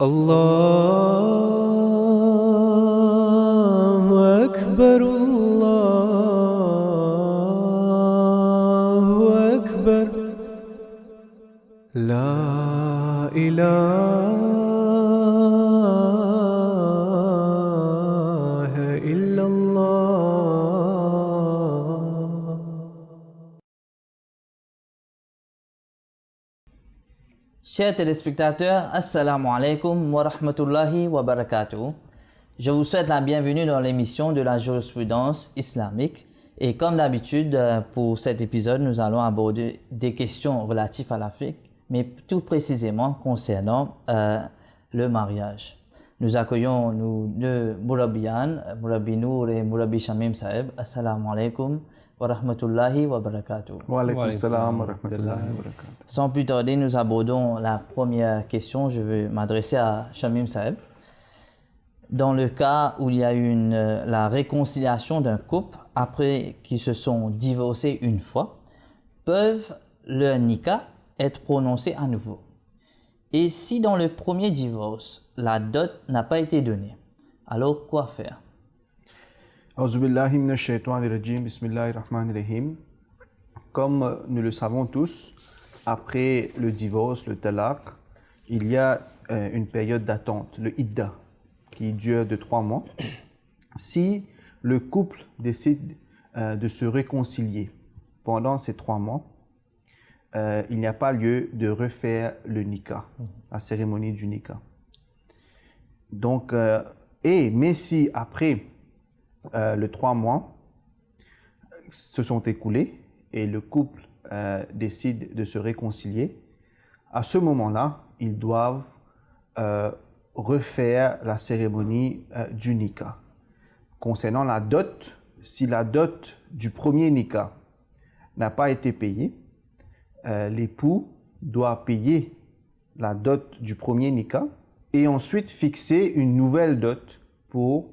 Allahu Akbar, Allahu Akbar, La ilaha illallah. Chers téléspectateurs, Assalamu alaikum wa rahmatullahi wa barakatuh. Je vous souhaite la bienvenue dans l'émission de la jurisprudence islamique. Et comme d'habitude, pour cet épisode, nous allons aborder des questions relatives à l'Afrique, mais tout précisément concernant le mariage. Nous accueillons nous deux Mourabiyan, Mourabi Nour et Mourabi Shamim Saeb. Assalamu alaikum wa rahmatullahi wa barakatuh. Wa alaykoum salam wa rahmatullahi wa barakatuh. Sans plus tarder, nous abordons la première question. Je vais m'adresser à Shamim Saeb. Dans le cas où il y a la réconciliation d'un couple après qu'ils se sont divorcés une fois, peuvent leur nikah être prononcés à nouveau? Et si dans le premier divorce, la dot n'a pas été donnée, alors quoi faire? A'udhu billahi minash shaitanir rajim. Bismillahir rahmanir rahim. Comme nous le savons tous, après le divorce, le talaq, il y a une période d'attente, le idda, qui dure de 3 mois. Si le couple décide de se réconcilier pendant ces 3 mois, il n'y a pas lieu de refaire le nikah, la cérémonie du nikah. Donc, mais si après les 3 mois se sont écoulés et le couple décide de se réconcilier, à ce moment-là, ils doivent refaire la cérémonie du nikah. Concernant la dot, si la dot du premier nikah n'a pas été payée, l'époux doit payer la dot du premier nikah et ensuite fixer une nouvelle dot pour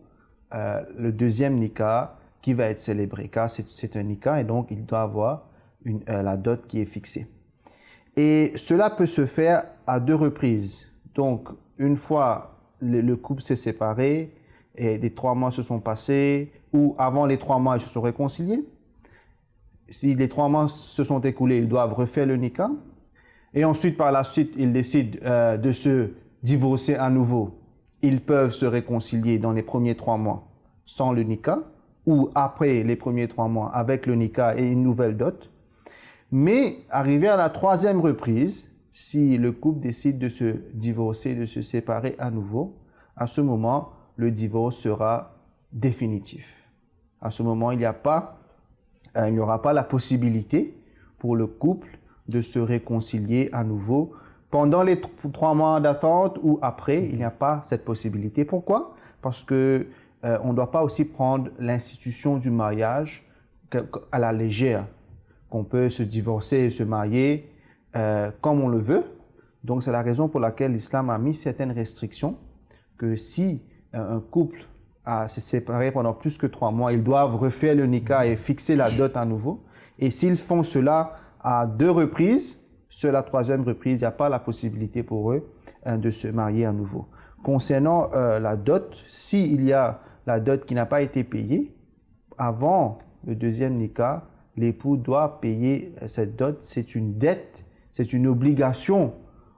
le deuxième nikah qui va être célébré, car c'est un nikah et donc il doit avoir la dot qui est fixée. Et cela peut se faire à 2 reprises. Donc, une fois le couple s'est séparé et les 3 mois se sont passés, ou avant les 3 mois ils se sont réconciliés. Si les 3 mois se sont écoulés, ils doivent refaire le nikah. Et ensuite, par la suite, ils décident de se divorcer à nouveau. Ils peuvent se réconcilier dans les premiers 3 mois sans le nikah, ou après les premiers 3 mois avec le nikah et une nouvelle dot. Mais arrivé à la 3e reprise, si le couple décide de se divorcer, de se séparer à nouveau, à ce moment, le divorce sera définitif. À ce moment, il n'y aura pas la possibilité pour le couple de se réconcilier à nouveau pendant les 3 mois d'attente ou après. Il n'y a pas cette possibilité. Pourquoi? Parce que on ne doit pas aussi prendre l'institution du mariage à la légère, qu'on peut se divorcer et se marier comme on le veut. Donc c'est la raison pour laquelle l'islam a mis certaines restrictions, que si un couple s'est séparé pendant plus que 3 mois, ils doivent refaire le nikah et fixer la dot à nouveau. Et s'ils font cela à 2 reprises, sur la 3e reprise, il n'y a pas la possibilité pour eux de se marier à nouveau. Concernant la dot, s'il y a la dot qui n'a pas été payée, avant le 2e nikah, l'époux doit payer cette dot. C'est une dette, c'est une obligation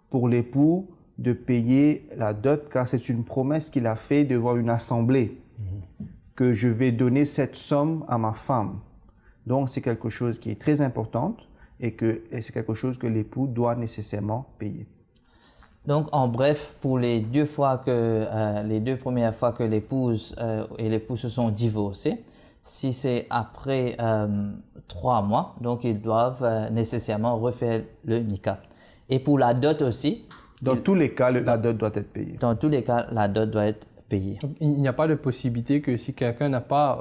pour l'époux de payer la dot, car c'est une promesse qu'il a faite devant une assemblée, que je vais donner cette somme à ma femme. Donc c'est quelque chose qui est très important et c'est quelque chose que l'époux doit nécessairement payer. Donc, en bref, pour les 2 premières fois que l'épouse et l'époux se sont divorcés, si c'est après 3 mois, donc ils doivent nécessairement refaire le nikah. Et pour la dot aussi. Dans tous les cas, la dot doit être payée. Dans tous les cas, la dot doit être payée. Donc, il n'y a pas de possibilité que si quelqu'un n'a pas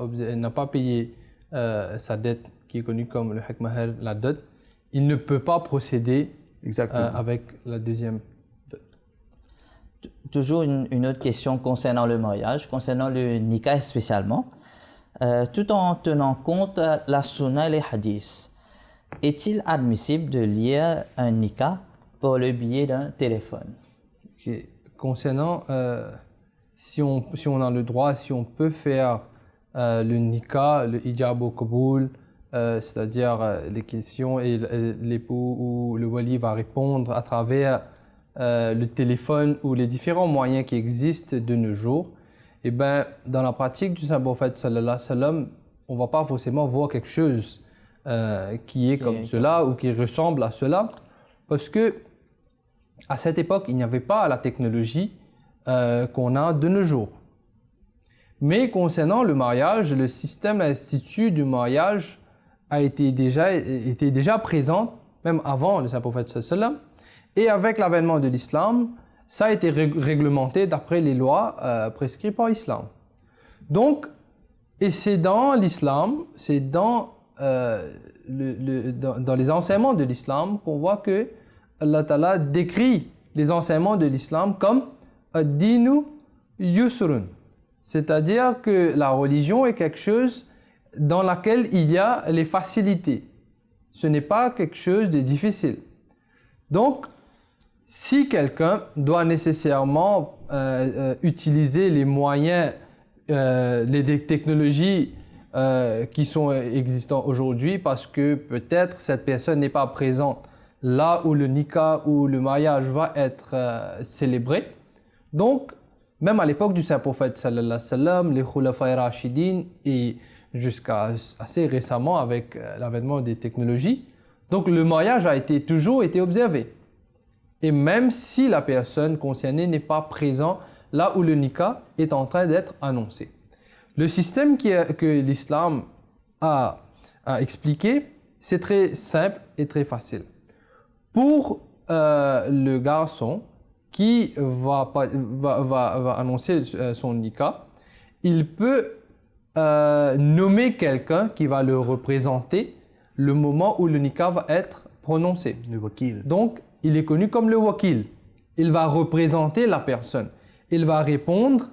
payé sa dette, qui est connue comme le haq maher, la dot, il ne peut pas procéder avec la deuxième dot. Toujours une autre question concernant le mariage, concernant le nikah spécialement. Tout en tenant compte la sunna et les hadiths, est-il admissible de lire un nikah par le biais d'un téléphone? concernant si on a le droit, si on peut faire le nikah, le hijab au qaboul, c'est-à-dire les questions et l'époux ou le wali va répondre à travers le téléphone ou les différents moyens qui existent de nos jours. Et bien, dans la pratique du Saint-Prophète sallallahu alayhi wa sallam, on ne va pas forcément voir quelque chose qui est comme cela ou qui ressemble à cela, parce que à cette époque, il n'y avait pas la technologie qu'on a de nos jours. Mais concernant le mariage, le système, l'institut du mariage était déjà présent, même avant le Saint-Prophète sallallahu alayhi wa sallam. Et avec l'avènement de l'islam, ça a été réglementé d'après les lois prescrites par l'islam. Donc, et c'est dans l'islam, c'est dans les enseignements de l'islam qu'on voit que Allah Ta'ala décrit les enseignements de l'islam comme ad-dinu yusrun, c'est-à-dire que la religion est quelque chose dans laquelle il y a les facilités. Ce n'est pas quelque chose de difficile. Donc, si quelqu'un doit nécessairement utiliser les moyens, les technologies qui sont existantes aujourd'hui, parce que peut-être cette personne n'est pas présente là où le nikah ou le mariage va être célébré. Donc, même à l'époque du Saint-Prophète sallallahu alayhi wa sallam, les khulafa'i rashidin et jusqu'à assez récemment avec l'avènement des technologies, donc le mariage a toujours été observé. Et même si la personne concernée n'est pas présente là où le nikah est en train d'être annoncé. Le système que l'islam a expliqué, c'est très simple et très facile. Pour le garçon qui va annoncer son nikah, il peut nommer quelqu'un qui va le représenter le moment où le nikah va être prononcé. Le wakil. Donc, il est connu comme le wakil. Il va représenter la personne. Il va répondre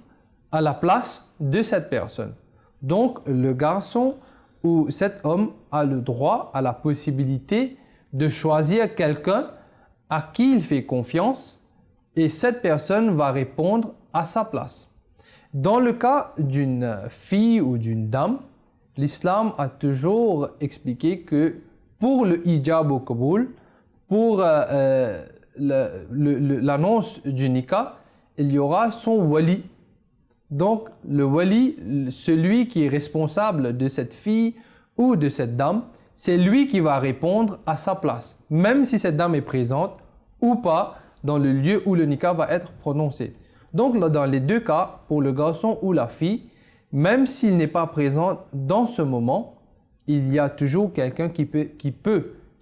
à la place de cette personne. Donc, le garçon ou cet homme a le droit, a la possibilité de choisir quelqu'un à qui il fait confiance et cette personne va répondre à sa place. Dans le cas d'une fille ou d'une dame, l'islam a toujours expliqué que pour le hijab au qaboul, pour l'annonce du nikah, il y aura son wali. Donc, le wali, celui qui est responsable de cette fille ou de cette dame, c'est lui qui va répondre à sa place, même si cette dame est présente ou pas dans le lieu où le nikah va être prononcé. Donc, dans les deux cas, pour le garçon ou la fille, même s'il n'est pas présent dans ce moment, il y a toujours quelqu'un qui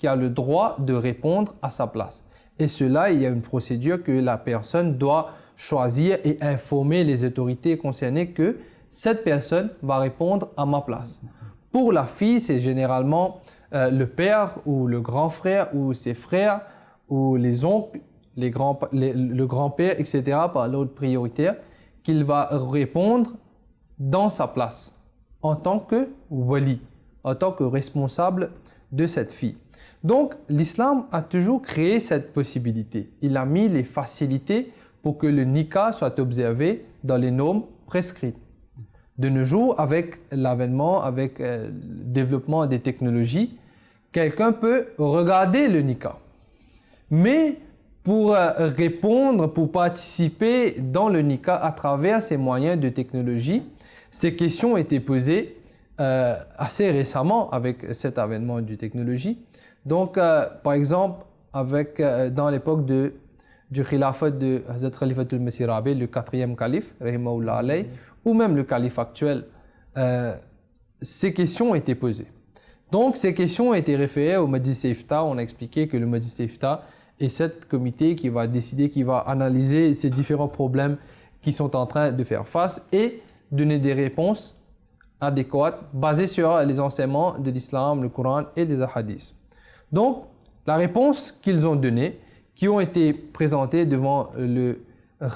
a le droit de répondre à sa place. Et cela, il y a une procédure que la personne doit choisir et informer les autorités concernées que cette personne va répondre à ma place. Pour la fille, c'est généralement le père ou le grand frère ou ses frères ou les oncles, le grand-père, etc. par l'ordre prioritaire qu'il va répondre dans sa place en tant que wali, en tant que responsable de cette fille. Donc, l'islam a toujours créé cette possibilité. Il a mis les facilités pour que le nikah soit observé dans les normes prescrites. De nos jours, avec l'avènement, avec le développement des technologies, quelqu'un peut regarder le nikah. Mais pour répondre, pour participer dans le nikah à travers ces moyens de technologie, ces questions ont été posées assez récemment avec cet avènement de technologie. Donc, par exemple, dans l'époque du khilafat de Hazrat Khalifatul Masih Rabi, le 4e calife, rahimahullah alayh, ou même le calife actuel, ces questions ont été posées. Donc, ces questions ont été référées au Majlis Ifta. On a expliqué que le Majlis Ifta est cet comité qui va décider, qui va analyser ces différents problèmes qui sont en train de faire face et donner des réponses adéquates basées sur les enseignements de l'islam, le Coran et des hadiths. Donc, la réponse qu'ils ont donnée, qui ont été présentées devant le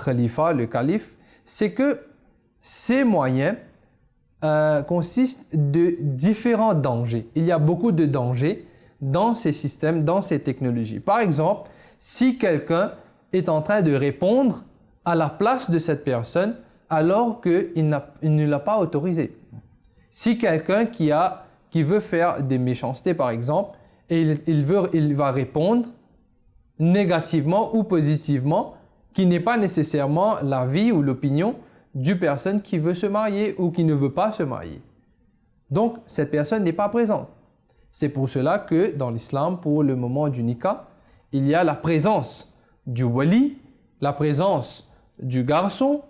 khalifa, le calife, c'est que ces moyens consistent de différents dangers. Il y a beaucoup de dangers dans ces systèmes, dans ces technologies. Par exemple, si quelqu'un est en train de répondre à la place de cette personne alors qu'il ne l'a pas autorisé. Si quelqu'un qui veut faire des méchancetés par exemple, et il va répondre négativement ou positivement, qui n'est pas nécessairement l'avis ou l'opinion d'une personne qui veut se marier ou qui ne veut pas se marier. Donc, cette personne n'est pas présente. C'est pour cela que dans l'islam, pour le moment du nikah, il y a la présence du wali, la présence du garçon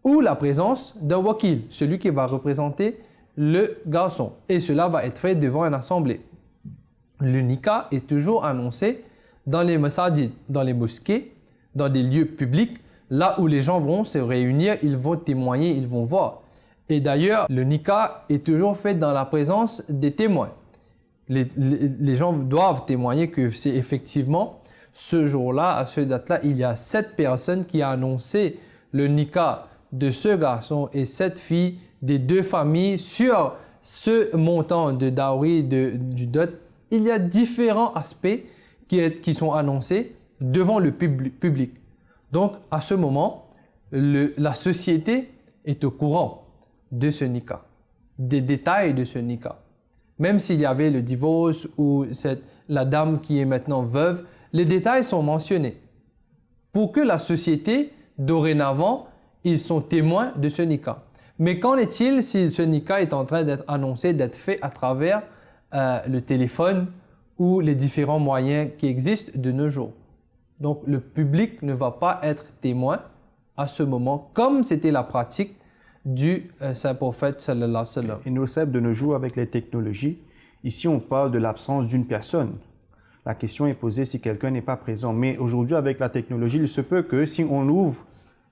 ou la présence d'un wakil, celui qui va représenter le garçon. Et cela va être fait devant une assemblée. Le nikah est toujours annoncé dans les masajid, dans les mosquées, dans des lieux publics, là où les gens vont se réunir, ils vont témoigner, ils vont voir. Et d'ailleurs, le nikah est toujours fait dans la présence des témoins. Les gens doivent témoigner que c'est effectivement ce jour-là, à cette date-là, il y a 7 personnes qui ont annoncé le nikah de ce garçon et 7 filles des 2 familles sur ce montant de dowry, du dot. Il y a différents aspects qui sont annoncés devant le public. Donc, à ce moment, la société est au courant de ce nikah, des détails de ce nikah. Même s'il y avait le divorce ou la dame qui est maintenant veuve, les détails sont mentionnés. Pour que la société, dorénavant, ils sont témoins de ce nikah. Mais qu'en est-il si ce nikah est en train d'être annoncé, d'être fait à travers le téléphone ou les différents moyens qui existent de nos jours? Donc, le public ne va pas être témoin à ce moment, comme c'était la pratique du saint prophète sallallahu alayhi wa sallam. Et nous sommes de nos jours avec les technologies. Ici, on parle de l'absence d'une personne. La question est posée si quelqu'un n'est pas présent. Mais aujourd'hui, avec la technologie, il se peut que si on ouvre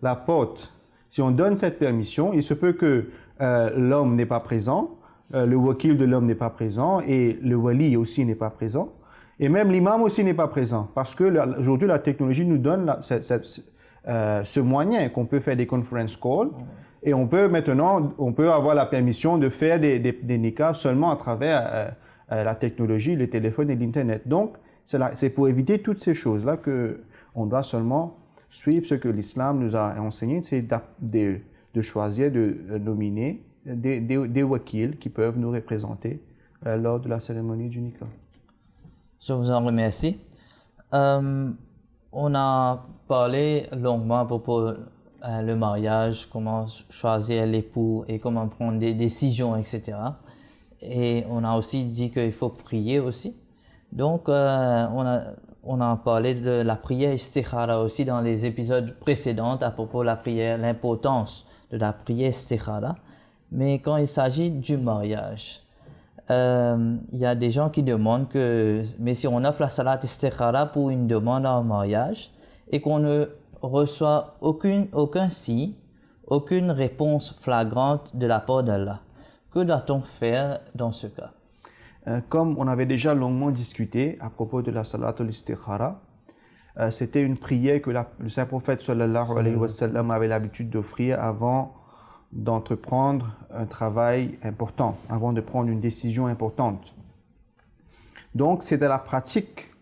la porte, si on donne cette permission, il se peut que l'homme n'est pas présent, le wakil de l'homme n'est pas présent et le wali aussi n'est pas présent. Et même l'imam aussi n'est pas présent. Parce que aujourd'hui, la technologie nous donne ce moyen qu'on peut faire des conference calls. Et on peut avoir la permission de faire des nikahs seulement à travers la technologie, le téléphone et l'Internet. Donc, c'est pour éviter toutes ces choses-là qu'on doit seulement suivre ce que l'islam nous a enseigné, c'est de choisir, de nominer des wakils qui peuvent nous représenter lors de la cérémonie du nikah. Je vous en remercie. On a parlé longuement à propos le mariage, comment choisir l'époux et comment prendre des décisions, etc. Et on a aussi dit qu'il faut prier aussi. Donc, on a parlé de la prière istikhara aussi dans les épisodes précédents à propos de la prière, l'importance de la prière istikhara. Mais quand il s'agit du mariage, il y a des gens qui demandent mais si on offre la salat istikhara pour une demande en mariage et qu'on ne reçoit aucun signe, aucune réponse flagrante de la part d'Allah, que doit-on faire dans ce cas? Comme on avait déjà longuement discuté à propos de la salat al-istikhara, c'était une prière que le saint prophète sallallahu alayhi wa sallam avait l'habitude d'offrir avant d'entreprendre un travail important, avant de prendre une décision importante. Donc, c'était la pratique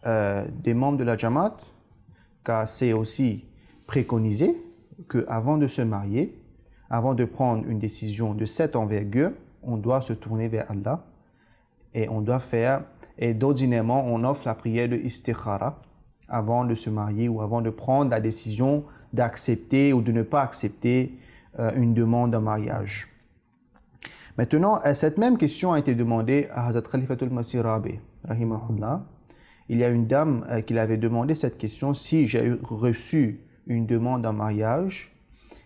des membres de la Jamaat, car c'est aussi préconisé qu'avant de se marier, avant de prendre une décision de cette envergure, on doit se tourner vers Allah et on doit faire, et d'ordinairement, on offre la prière de istikhara avant de se marier ou avant de prendre la décision d'accepter ou de ne pas accepter une demande en mariage. Maintenant, cette même question a été demandée à Hazrat Khalifatul Masih Rabi, rahimahullah. Il y a une dame qui avait demandé cette question: si j'ai reçu une demande en mariage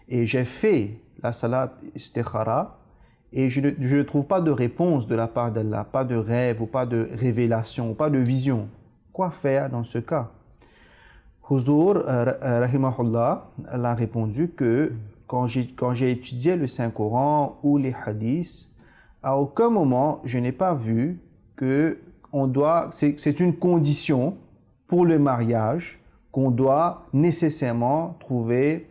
et j'ai fait la salat istikhara et je ne trouve pas de réponse de la part d'Allah, pas de rêve ou pas de révélation ou pas de vision, quoi faire dans ce cas? Huzur, rahimahullah, elle a répondu que quand j'ai étudié le Saint-Coran ou les hadiths, à aucun moment je n'ai pas vu que c'est une condition pour le mariage qu'on doit nécessairement trouver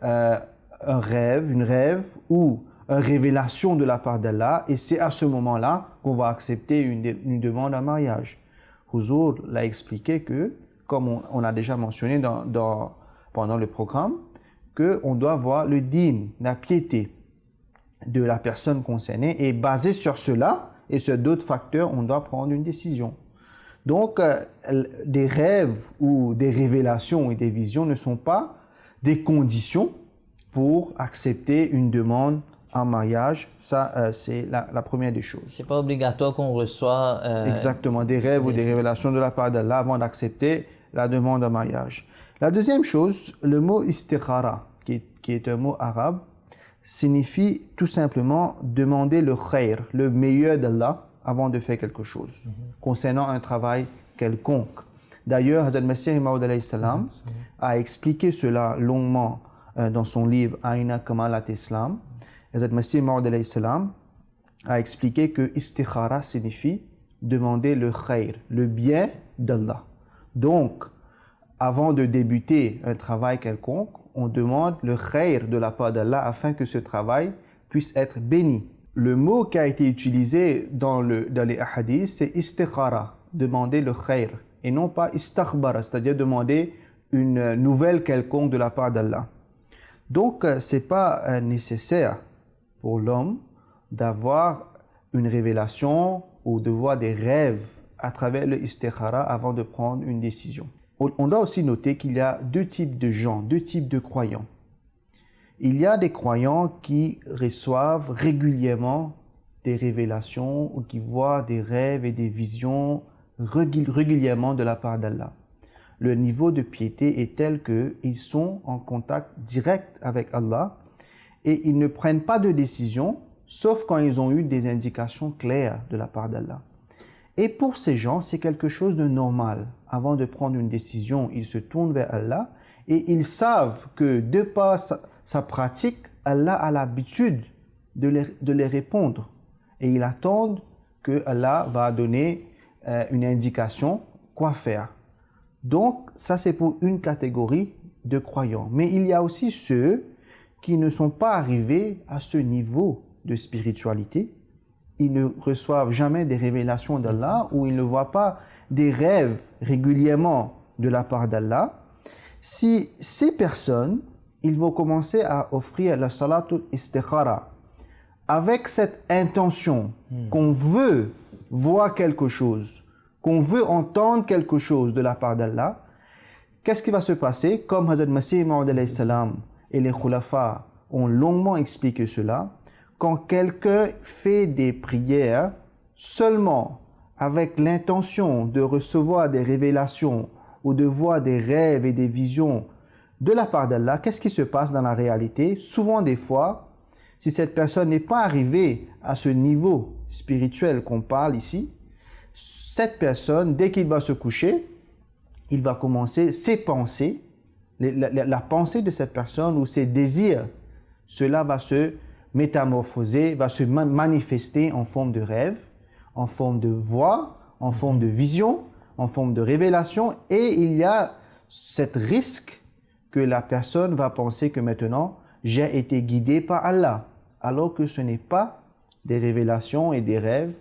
un rêve, une rêve ou une révélation de la part d'Allah, et c'est à ce moment-là qu'on va accepter une demande en mariage. Huzur l'a expliqué que, comme on a déjà mentionné pendant le programme, qu'on doit voir le din, la piété de la personne concernée, et basé sur cela et sur d'autres facteurs, on doit prendre une décision. Donc, des rêves ou des révélations et des visions ne sont pas des conditions pour accepter une demande en mariage. Ça, c'est la première des choses. C'est pas obligatoire qu'on reçoit... Exactement, des rêves ou des révélations de la part d'Allah avant d'accepter la demande en mariage. La deuxième chose, le mot istikhara, qui est un mot arabe, signifie tout simplement demander le khair, le meilleur d'Allah avant de faire quelque chose, concernant un travail quelconque. D'ailleurs, Hazrat Masih Maud alayhi salam a expliqué cela longuement dans son livre Aina Kamalat Islam. Hazrat Masih Maud alayhi salam a expliqué que istikhara signifie demander le khair, le bien d'Allah. Donc, avant de débuter un travail quelconque, on demande le khair de la part d'Allah afin que ce travail puisse être béni. Le mot qui a été utilisé dans les hadiths, c'est istikhara, demander le khair, et non pas istakhbara, c'est-à-dire demander une nouvelle quelconque de la part d'Allah. Donc, ce n'est pas nécessaire pour l'homme d'avoir une révélation ou de voir des rêves à travers le istikhara avant de prendre une décision. On doit aussi noter qu'il y a deux types de gens, deux types de croyants. Il y a des croyants qui reçoivent régulièrement des révélations ou qui voient des rêves et des visions régulièrement de la part d'Allah. Le niveau de piété est tel qu'ils sont en contact direct avec Allah et ils ne prennent pas de décision sauf quand ils ont eu des indications claires de la part d'Allah. Et pour ces gens, c'est quelque chose de normal. Avant de prendre une décision, ils se tournent vers Allah et ils savent que de par sa pratique, Allah a l'habitude de les répondre. Et ils attendent que Allah va donner une indication quoi faire. Donc, ça c'est pour une catégorie de croyants. Mais il y a aussi ceux qui ne sont pas arrivés à ce niveau de spiritualité. Ils ne reçoivent jamais des révélations d'Allah ou ils ne voient pas des rêves régulièrement de la part d'Allah. Si ces personnes, ils vont commencer à offrir la salatul istikhara avec cette intention qu'on veut voir quelque chose, qu'on veut entendre quelque chose de la part d'Allah, qu'est-ce qui va se passer? Comme Hazrat Masih Maud alayhi salam et les khulafa ont longuement expliqué cela, quand quelqu'un fait des prières seulement avec l'intention de recevoir des révélations ou de voir des rêves et des visions de la part d'Allah, qu'est-ce qui se passe dans la réalité? Souvent des fois, si cette personne n'est pas arrivée à ce niveau spirituel qu'on parle ici, cette personne, dès qu'il va se coucher, il va commencer ses pensées, la pensée de cette personne ou ses désirs, cela va se métamorphoser, va se manifester en forme de rêve, en forme de voix, en forme de vision, en forme de révélation, et il y a cet risque que la personne va penser que maintenant j'ai été guidé par Allah, alors que ce n'est pas des révélations et des rêves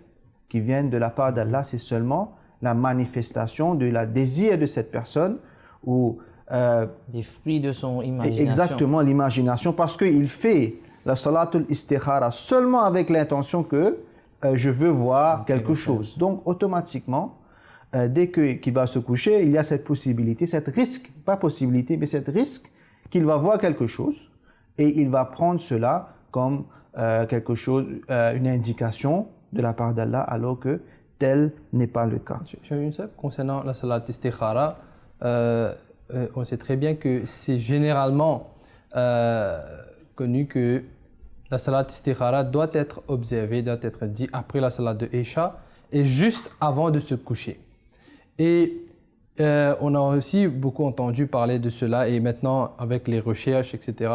qui viennent de la part d'Allah, c'est seulement la manifestation de la désir de cette personne ou des fruits de son imagination. Exactement, l'imagination, parce qu'il fait la salatul istikhara seulement avec l'intention que je veux voir quelque chose. Donc, automatiquement, dès qu'il va se coucher, il y a cette possibilité, cette risque, pas possibilité, mais cette risque qu'il va voir quelque chose et il va prendre cela comme quelque chose, une indication de la part d'Allah, alors que tel n'est pas le cas. Concernant la salat istikhara, on sait très bien que c'est généralement connu que la salat istikhara doit être observée, doit être dit après la salat de Isha et juste avant de se coucher. Et on a aussi beaucoup entendu parler de cela et maintenant avec les recherches, etc.,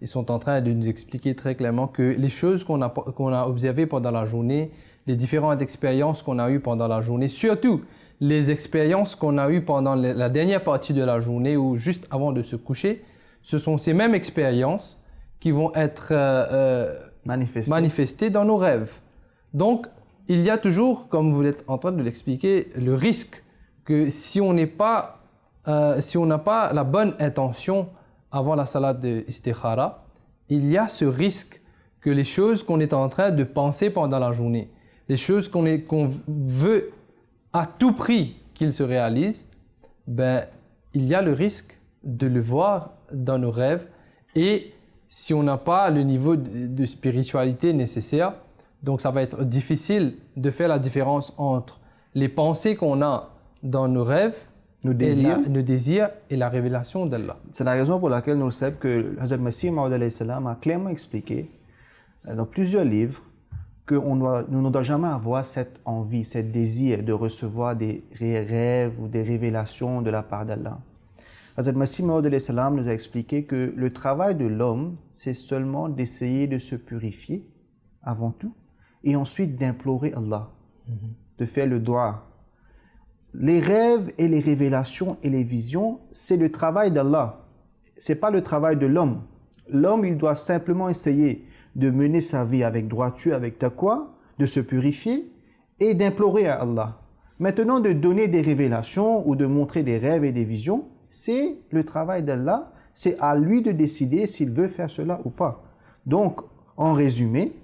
ils sont en train de nous expliquer très clairement que les choses qu'on a observées pendant la journée, les différentes expériences qu'on a eues pendant la journée, surtout les expériences qu'on a eues pendant la dernière partie de la journée ou juste avant de se coucher, ce sont ces mêmes expériences qui vont être manifestées dans nos rêves. Donc, il y a toujours, comme vous êtes en train de l'expliquer, le risque que si on n'a pas la bonne intention avant la salat de istikhara, il y a ce risque que les choses qu'on est en train de penser pendant la journée, les choses qu'on veut à tout prix qu'ils se réalisent, ben, il y a le risque de le voir dans nos rêves. Et si on n'a pas le niveau de spiritualité nécessaire, donc ça va être difficile de faire la différence entre les pensées qu'on a dans nos rêves, nos désirs et la révélation d'Allah. C'est la raison pour laquelle nous savons que Hazrat Masih Maud a clairement expliqué dans plusieurs livres que nous ne doit jamais avoir cette envie, ce désir de recevoir des rêves ou des révélations de la part d'Allah. Hazrat Masih Maud nous a expliqué que le travail de l'homme, c'est seulement d'essayer de se purifier avant tout et ensuite d'implorer Allah, de faire le dua. Les rêves et les révélations et les visions, c'est le travail d'Allah. Ce n'est pas le travail de l'homme. L'homme, il doit simplement essayer de mener sa vie avec droiture, avec taqwa, de se purifier et d'implorer à Allah. Maintenant, de donner des révélations ou de montrer des rêves et des visions, c'est le travail d'Allah. C'est à lui de décider s'il veut faire cela ou pas. Donc, en résumé,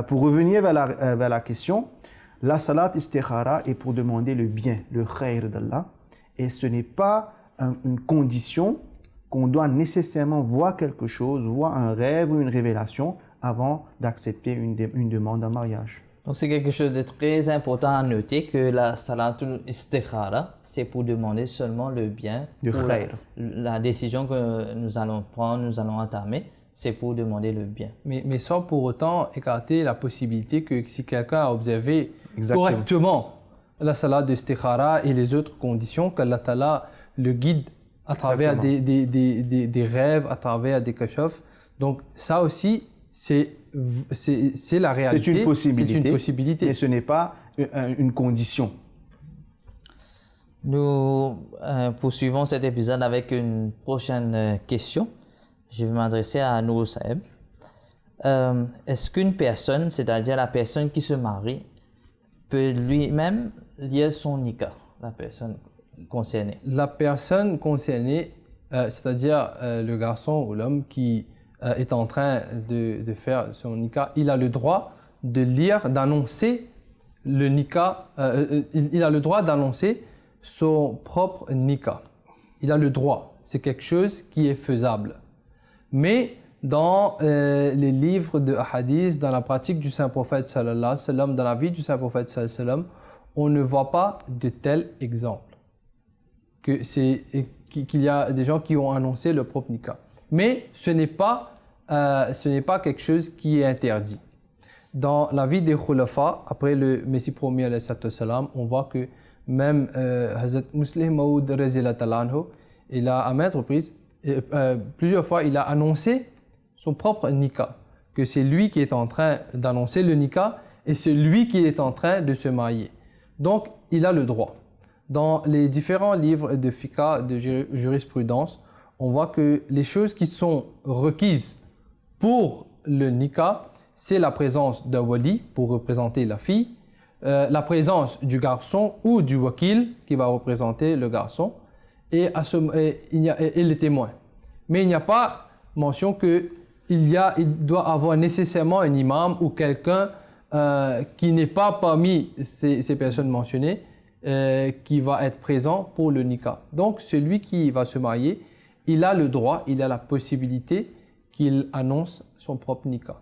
pour revenir vers la question, la salat istikhara est pour demander le bien, le khayr d'Allah. Et ce n'est pas une condition qu'on doit nécessairement voir quelque chose, voir un rêve ou une révélation avant d'accepter une demande en mariage. Donc c'est quelque chose de très important à noter que la salatul istikhara, c'est pour demander seulement le bien, le khayr. La décision que nous allons prendre, nous allons entamer, c'est pour demander le bien. Mais sans pour autant écarter la possibilité que si quelqu'un a observé correctement la salat de istikhara et les autres conditions, qu'Allah Ta'ala le guide à travers des rêves, à travers des kashaf. Donc ça aussi, c'est la réalité. C'est une possibilité. C'est une possibilité. Mais ce n'est pas une condition. Nous poursuivons cet épisode avec une prochaine question. Je vais m'adresser à Nour Saeb. Est-ce qu'une personne, c'est-à-dire la personne qui se marie, peut lui-même lire son nikah, la personne concernée? La personne concernée, c'est-à-dire le garçon ou l'homme qui est en train de faire son nikah, il a le droit de lire, d'annoncer le nikah, il a le droit d'annoncer son propre nikah. Il a le droit, c'est quelque chose qui est faisable. Mais dans les livres de hadith, dans la pratique du Saint-Prophète sallallahu alayhi wa sallam, dans la vie du Saint-Prophète sallallahu alayhi wa sallam, on ne voit pas de tels exemples. Qu'il y a des gens qui ont annoncé leur propre nikah. Mais ce n'est pas quelque chose qui est interdit. Dans la vie des khulafa, après le Messie premier alayhi salam, on voit que même Hazrat Muslih Maud radhiyallahu anhu, il a à maintes reprises, plusieurs fois, il a annoncé son propre nikah, que c'est lui qui est en train d'annoncer le nikah et c'est lui qui est en train de se marier. Donc, il a le droit. Dans les différents livres de fiqh, de jurisprudence, on voit que les choses qui sont requises pour le nikah, c'est la présence d'un wali pour représenter la fille, la présence du garçon ou du wakil qui va représenter le garçon, et les témoins. Mais il n'y a pas mention qu'il doit avoir nécessairement un imam ou quelqu'un qui n'est pas parmi ces personnes mentionnées qui va être présent pour le nikah. Donc celui qui va se marier, il a le droit, il a la possibilité qu'il annonce son propre nikah.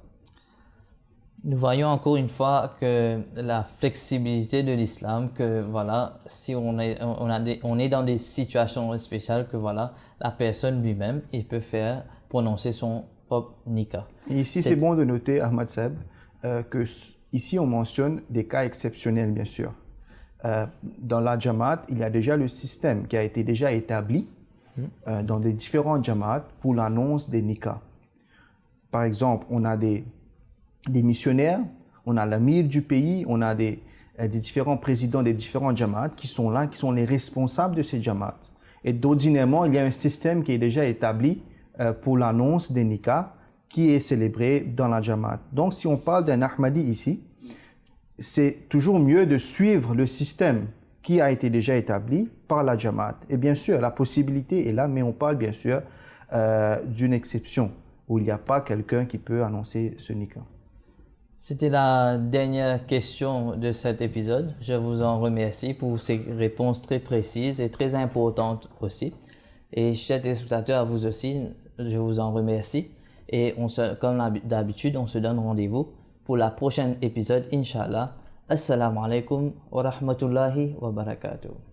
Nous voyons encore une fois que la flexibilité de l'islam, que voilà, si on est dans des situations spéciales, que voilà, la personne lui-même, il peut prononcer son propre nikah. Et ici, c'est bon de noter, Ahmad Seb, que ici on mentionne des cas exceptionnels, bien sûr. Dans la Jamaat, il y a déjà le système qui a été déjà établi dans les différents Jamaat pour l'annonce des nikahs. Par exemple, on a des missionnaires, on a l'amir du pays, on a des différents présidents des différents Jamaat qui sont là, qui sont les responsables de ces Jamaat. Et d'ordinairement, il y a un système qui est déjà établi pour l'annonce des nikahs qui est célébré dans la Jamaat. Donc, si on parle d'un Ahmadi ici, c'est toujours mieux de suivre le système qui a été déjà établi par la Jamaat. Et bien sûr, la possibilité est là, mais on parle bien sûr d'une exception où il n'y a pas quelqu'un qui peut annoncer ce nikah. C'était la dernière question de cet épisode. Je vous en remercie pour ces réponses très précises et très importantes aussi. Et chers téléspectateurs, à vous aussi, je vous en remercie. Et comme d'habitude, on se donne rendez-vous pour la prochaine épisode, Inch'Allah. Assalamu alaikum wa rahmatullahi wa barakatuh.